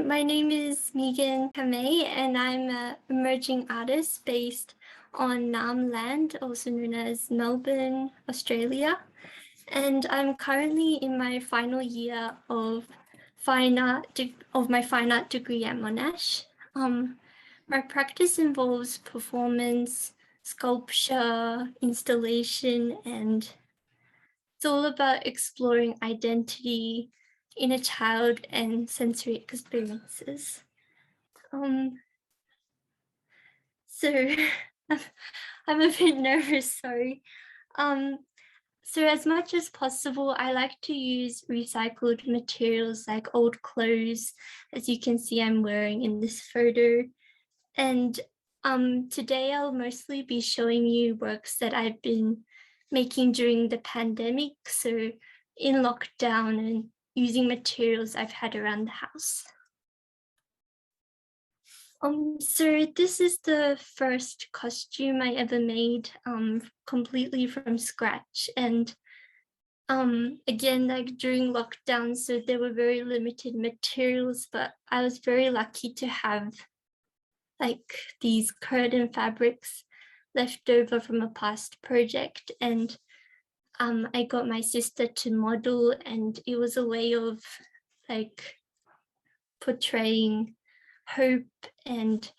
My name is Kamei, and I'm an emerging artist based on Naarm land, also known as Melbourne, Australia. And I'm currently in my final year of my fine art degree at Monash. My practice involves performance, sculpture, installation, and it's all about exploring identity, inner child, and sensory experiences. So I'm a bit nervous, sorry. So as much as possible, I like to use recycled materials like old clothes, as you can see I'm wearing in this photo. And today I'll mostly be showing you works that I've been making during the pandemic, so in lockdown and using materials I've had around the house. So this is the first costume I ever made completely from scratch. And again, like during lockdown, so there were very limited materials, but I was very lucky to have like these curtain fabrics left over from a past project. And I got my sister to model, and it was a way of like portraying hope and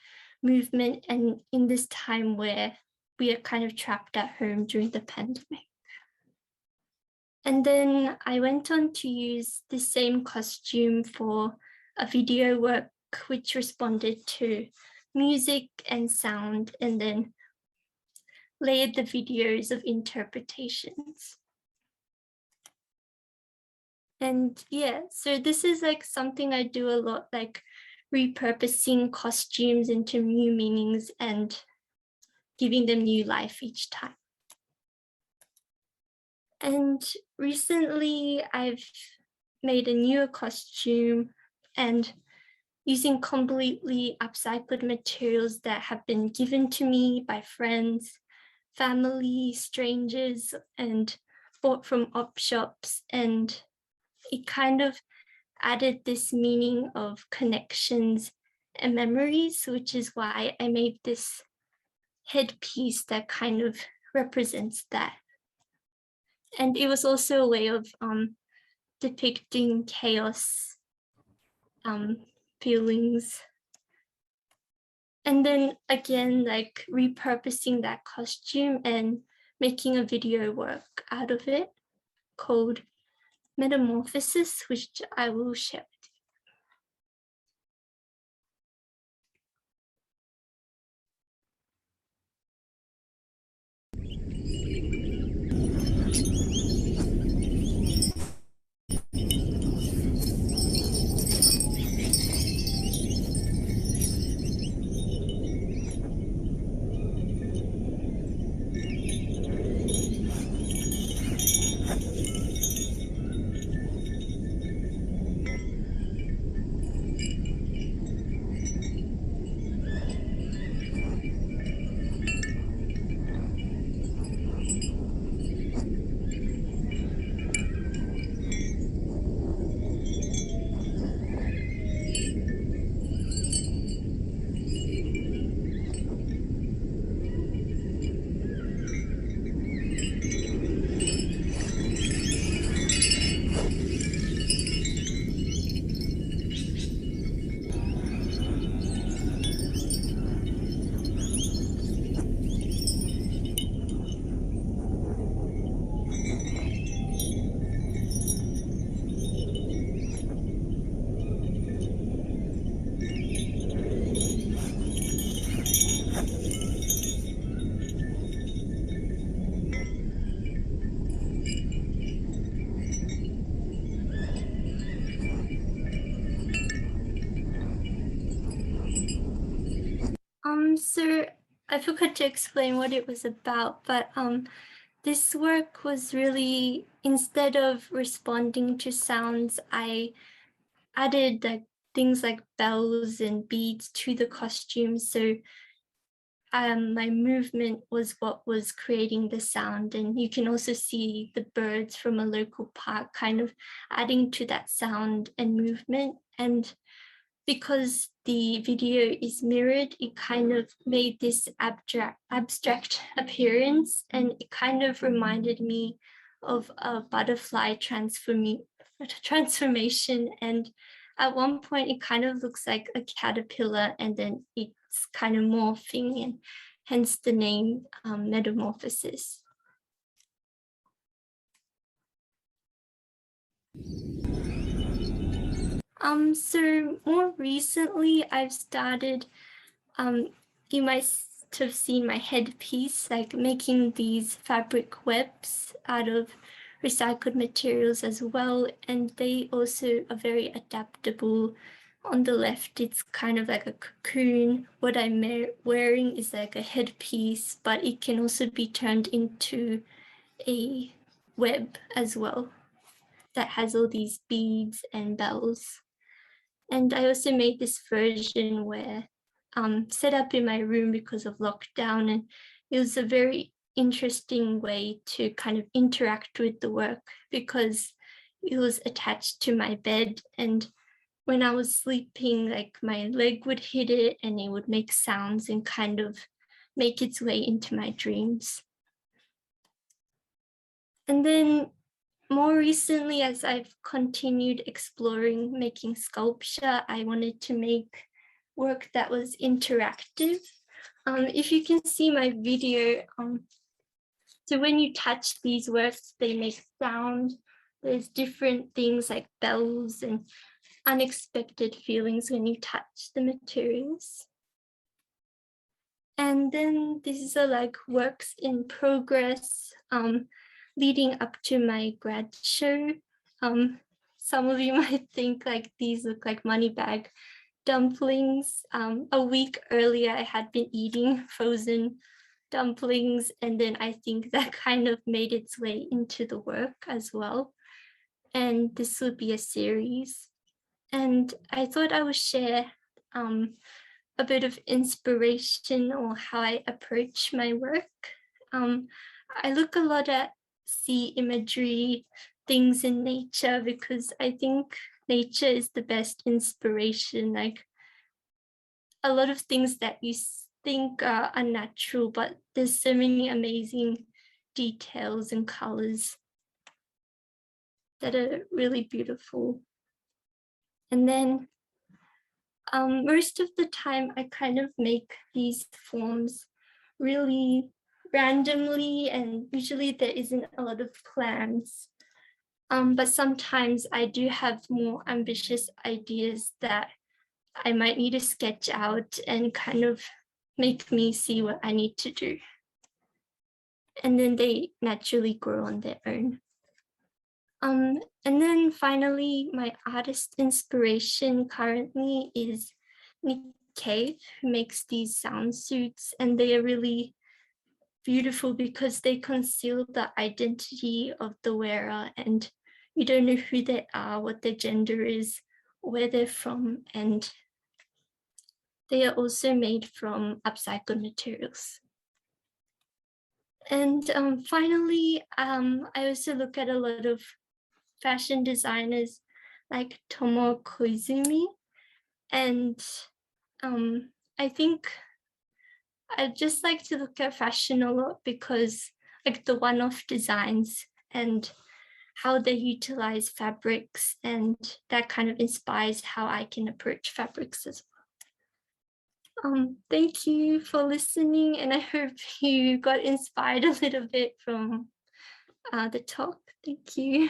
movement, and in this time where we are kind of trapped at home during the pandemic. And then I went on to use the same costume for a video work which responded to music and sound, and then layered the videos of interpretations. And yeah, so this is like something I do a lot, like repurposing costumes into new meanings and giving them new life each time. And recently I've made a newer costume and using completely upcycled materials that have been given to me by friends, family, strangers, and bought from op shops. And it kind of added this meaning of connections and memories, which is why I made this headpiece that kind of represents that. And it was also a way of depicting chaos feelings. And then again, like repurposing that costume and making a video work out of it called Metamorphosis, which I will share. So I forgot to explain what it was about, but this work was really, instead of responding to sounds, I added like things like bells and beads to the costume. So my movement was what was creating the sound, and you can also see the birds from a local park kind of adding to that sound and movement. And because the video is mirrored, it kind of made this abstract appearance, and it kind of reminded me of a butterfly transformation. And at one point, it kind of looks like a caterpillar, and then it's kind of morphing, and hence the name metamorphosis. So more recently, I've started, you might have seen my headpiece, like making these fabric webs out of recycled materials as well. And they also are very adaptable. On the left, it's kind of like a cocoon. What I'm wearing is like a headpiece, but it can also be turned into a web as well that has all these beads and bells. And I also made this version where set up in my room because of lockdown, and it was a very interesting way to kind of interact with the work because it was attached to my bed, and when I was sleeping, like my leg would hit it and it would make sounds and kind of make its way into my dreams. And then more recently, as I've continued exploring making sculpture, I wanted to make work that was interactive. If you can see my video, so when you touch these works, they make sound. There's different things like bells and unexpected feelings when you touch the materials. And then these are like works in progress, leading up to my grad show. Some of you might think like these look like money bag dumplings. A week earlier, I had been eating frozen dumplings, and then I think that kind of made its way into the work as well. And this would be a series. And I thought I would share a bit of inspiration or how I approach my work. I look a lot at sea imagery, things in nature, because I think nature is the best inspiration. Like a lot of things that you think are unnatural, but there's so many amazing details and colors that are really beautiful. And then most of the time I kind of make these forms really randomly, and usually there isn't a lot of plans. But sometimes I do have more ambitious ideas that I might need to sketch out and kind of make me see what I need to do. And then they naturally grow on their own. And then finally, my artist inspiration currently is Nick Cave, who makes these sound suits, and they are really beautiful because they conceal the identity of the wearer, and you don't know who they are, what their gender is, where they're from, and they are also made from upcycled materials. And finally, I also look at a lot of fashion designers like Tomo Koizumi, and I think I just like to look at fashion a lot because like the one-off designs and how they utilize fabrics, and that kind of inspires how I can approach fabrics as well. Thank you for listening, and I hope you got inspired a little bit from the talk. Thank you.